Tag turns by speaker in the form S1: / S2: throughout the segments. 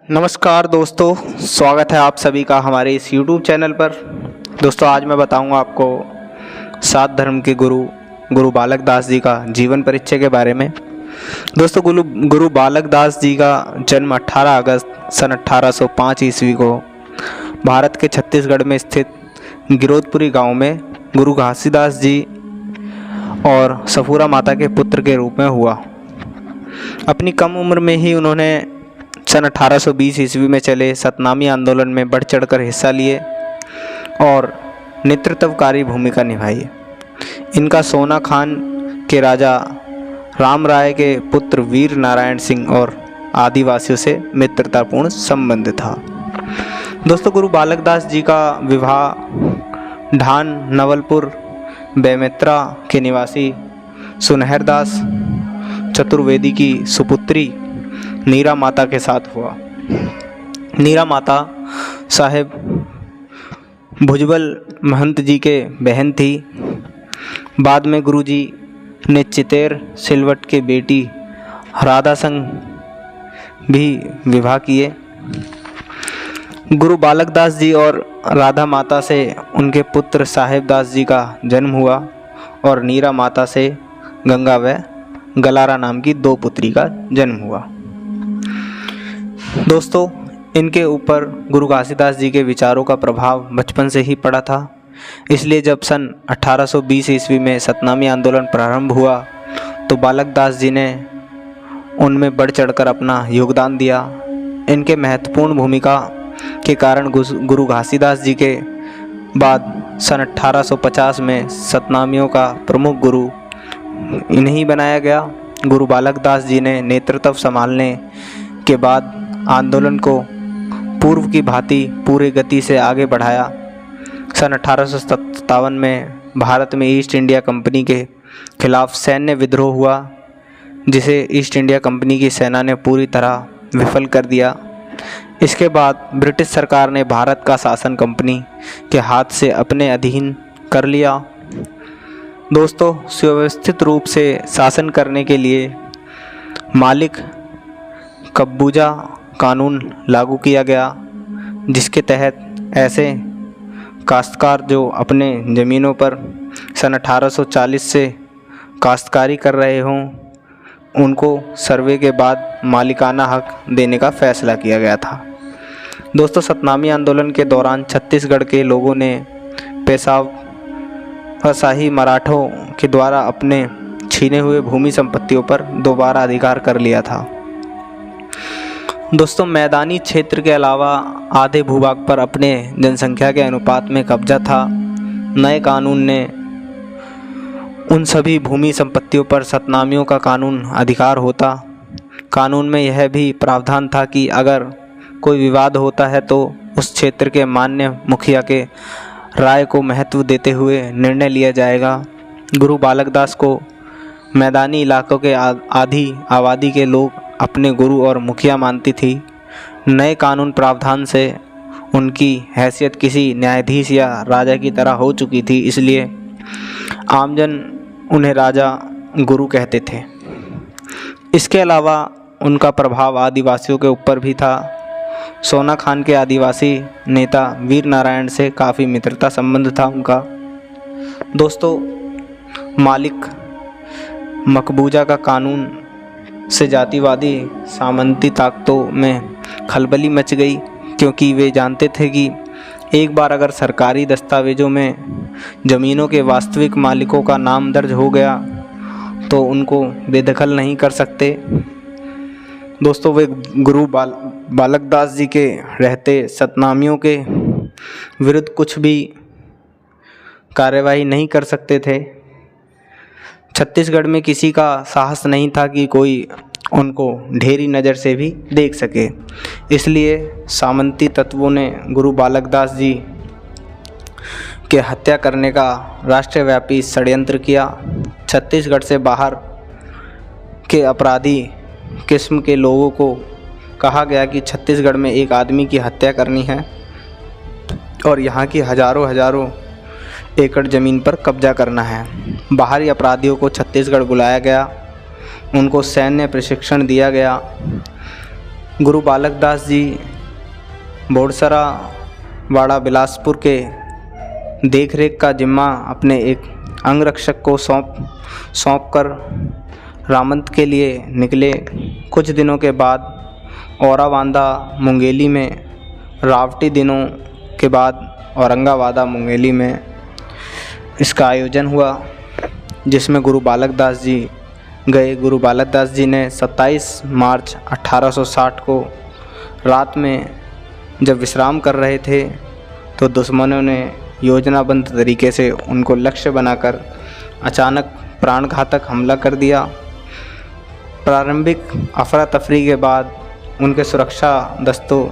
S1: नमस्कार दोस्तों, स्वागत है आप सभी का हमारे इस YouTube चैनल पर। दोस्तों, आज मैं बताऊंगा आपको 7 धर्म के गुरु बालक दास जी का जीवन परिचय के बारे में। दोस्तों, गुरु बालक दास जी का जन्म 18 अगस्त सन 1805 ईस्वी को भारत के छत्तीसगढ़ में स्थित गिरोधपुरी गांव में गुरु घासीदास जी और सफूरा माता के पुत्र के रूप में हुआ। अपनी कम उम्र में ही उन्होंने सन 1820 ईस्वी में चले सतनामी आंदोलन में बढ़ चढ़कर हिस्सा लिए और नेतृत्वकारी भूमिका निभाई। इनका सोना खान के राजा राम राय के पुत्र वीर नारायण सिंह और आदिवासियों से मित्रतापूर्ण संबंध था। दोस्तों, गुरु बालक दास जी का विवाह ढान नवलपुर बेमेत्रा के निवासी सुनहर दास चतुर्वेदी की सुपुत्री नीरा माता के साथ हुआ। नीरा माता साहेब भुजबल महंत जी के बहन थी। बाद में गुरुजी ने चितेर सिलवट के बेटी राधा संग भी विवाह किए। गुरु बालक दास जी और राधा माता से उनके पुत्र साहेब दास जी का जन्म हुआ और नीरा माता से गंगा व गलारा नाम की 2 पुत्री का जन्म हुआ। दोस्तों, इनके ऊपर गुरु घासीदास जी के विचारों का प्रभाव बचपन से ही पड़ा था। इसलिए जब सन 1820 ईस्वी में सतनामी आंदोलन प्रारंभ हुआ तो बालक दास जी ने उनमें बढ़ चढ़कर अपना योगदान दिया। इनके महत्वपूर्ण भूमिका के कारण गुरु घासीदास जी के बाद सन 1850 में सतनामियों का प्रमुख गुरु इन्हीं बनाया गया। गुरु बालक दास जी ने नेतृत्व संभालने के बाद आंदोलन को पूर्व की भांति पूरी गति से आगे बढ़ाया। सन 1857 में भारत में ईस्ट इंडिया कंपनी के खिलाफ सैन्य विद्रोह हुआ, जिसे ईस्ट इंडिया कंपनी की सेना ने पूरी तरह विफल कर दिया। इसके बाद ब्रिटिश सरकार ने भारत का शासन कंपनी के हाथ से अपने अधीन कर लिया। दोस्तों, सुव्यवस्थित रूप से शासन करने के लिए मालिक कब्बूजा कानून लागू किया गया, जिसके तहत ऐसे काश्तकार जो अपने ज़मीनों पर सन 1840 से काश्तकारी कर रहे हों, उनको सर्वे के बाद मालिकाना हक देने का फैसला किया गया था। दोस्तों, सतनामी आंदोलन के दौरान छत्तीसगढ़ के लोगों ने पेशवाशाही मराठों के द्वारा अपने छीने हुए भूमि संपत्तियों पर दोबारा अधिकार कर लिया था। दोस्तों, मैदानी क्षेत्र के अलावा आधे भूभाग पर अपने जनसंख्या के अनुपात में कब्जा था। नए कानून ने उन सभी भूमि संपत्तियों पर सतनामियों का कानून अधिकार होता। कानून में यह भी प्रावधान था कि अगर कोई विवाद होता है तो उस क्षेत्र के मान्य मुखिया के राय को महत्व देते हुए निर्णय लिया जाएगा। गुरु बालक दास को मैदानी इलाकों के आधी आबादी के लोग अपने गुरु और मुखिया मानती थी। नए कानून प्रावधान से उनकी हैसियत किसी न्यायाधीश या राजा की तरह हो चुकी थी, इसलिए आमजन उन्हें राजा गुरु कहते थे। इसके अलावा उनका प्रभाव आदिवासियों के ऊपर भी था। सोना खान के आदिवासी नेता वीर नारायण से काफ़ी मित्रता संबंध था उनका। दोस्तों, मालिक मकबूजा का कानून से जातिवादी सामंती ताकतों में खलबली मच गई, क्योंकि वे जानते थे कि एक बार अगर सरकारी दस्तावेज़ों में ज़मीनों के वास्तविक मालिकों का नाम दर्ज हो गया तो उनको बेदखल नहीं कर सकते। दोस्तों, वे गुरु बालक दास जी के रहते सतनामियों के विरुद्ध कुछ भी कार्यवाही नहीं कर सकते थे। छत्तीसगढ़ में किसी का साहस नहीं था कि कोई उनको ढेरी नज़र से भी देख सके। इसलिए सामंती तत्वों ने गुरु बालक दास जी के हत्या करने का राष्ट्रव्यापी षड्यंत्र किया। छत्तीसगढ़ से बाहर के अपराधी किस्म के लोगों को कहा गया कि छत्तीसगढ़ में एक आदमी की हत्या करनी है और यहाँ की हजारों एकड़ ज़मीन पर कब्जा करना है। बाहरी अपराधियों को छत्तीसगढ़ बुलाया गया, उनको सैन्य प्रशिक्षण दिया गया गुरु बालक दास जी बोड़सरा वाड़ा बिलासपुर के देखरेख का जिम्मा अपने एक अंगरक्षक को सौंप कर रामंत के लिए निकले। कुछ दिनों के बाद औरावांदा मुंगेली में, रावटी दिनों के बाद औरंगाबाद मुंगेली में इसका आयोजन हुआ, जिसमें गुरु बालक दास जी गए। गुरु बालक दास जी ने 27 मार्च 1860 को रात में जब विश्राम कर रहे थे तो दुश्मनों ने योजनाबद्ध तरीके से उनको लक्ष्य बनाकर अचानक प्राणघातक हमला कर दिया। प्रारंभिक अफरा तफरी के बाद उनके सुरक्षा दस्तों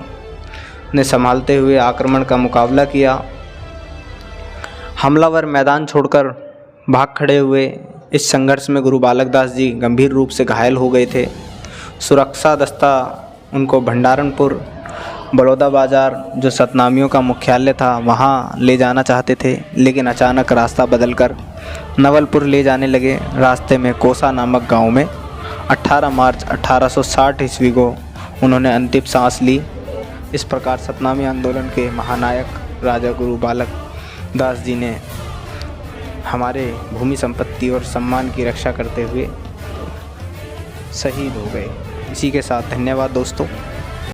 S1: ने संभालते हुए आक्रमण का मुकाबला किया। हमलावर मैदान छोड़कर भाग खड़े हुए। इस संघर्ष में गुरु बालक दास जी गंभीर रूप से घायल हो गए थे। सुरक्षा दस्ता उनको भंडारनपुर बड़ौदा बाज़ार, जो सतनामियों का मुख्यालय था, वहाँ ले जाना चाहते थे, लेकिन अचानक रास्ता बदलकर नवलपुर ले जाने लगे। रास्ते में कोसा नामक गांव में 18 मार्च 1860 ईस्वी को उन्होंने अंतिम सांस ली। इस प्रकार सतनामी आंदोलन के महानायक राजा गुरु बालक दास जी ने हमारे भूमि संपत्ति और सम्मान की रक्षा करते हुए शहीद हो गए। इसी के साथ धन्यवाद दोस्तों।